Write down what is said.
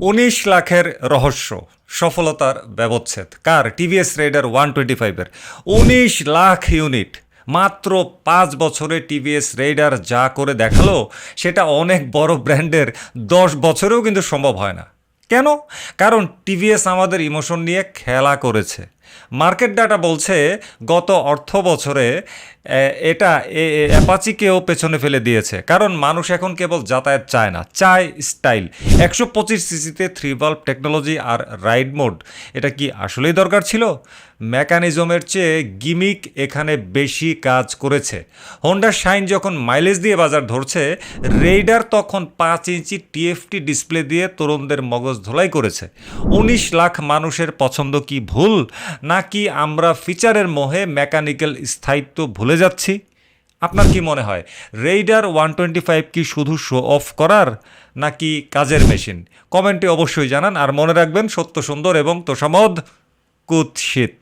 19 লাখের রহস্য, সফলতার ব্যবচ্ছেদ কার? টিভিএস রাইডার 125-এর 19 লাখ ইউনিট মাত্র 5 বছরে টিভিএস রাইডার যা করে দেখালো সেটা অনেক বড় ব্র্যান্ডের 10 বছরেও কিন্তু সম্ভব হয় না। কেন? কারণ টিভিএস আমাদের ইমোশন নিয়ে খেলা করেছে। মার্কেট ডাটা বলছে গত অর্থ বছরে এটা অ্যাপাচিকেও পেছনে ফেলে দিয়েছে, কারণ মানুষ এখন কেবল যাতায়াত চায় না, চায় স্টাইল। 125 সিসিতে 3 ভালভ টেকনোলজি আর রাইড মোড, এটা কি আসলেই দরকার ছিল? মেকানিজমের চেয়ে গিমিক এখানে বেশি কাজ করেছে। হোন্ডা শাইন যখন মাইলেজ দিয়ে বাজার ধরছে, রেইডার তখন 5 ইঞ্চি টিএফটি ডিসপ্লে দিয়ে তরুণদের মগজ ধোলাই করেছে। 19 লাখ মানুষের পছন্দ কি ভুল, নাকি আমরা ফিচারের মোহে মেকানিক্যাল স্থায়িত্ব ভুলে যাচ্ছি? আপনার কি মনে হয়, রেইডার 125 কি শুধু শো অফ করার, নাকি কাজের মেশিন? কমেন্টে অবশ্যই জানান। আর মনে রাখবেন, সত্য সুন্দর এবং তোষামোদ কুৎসিত।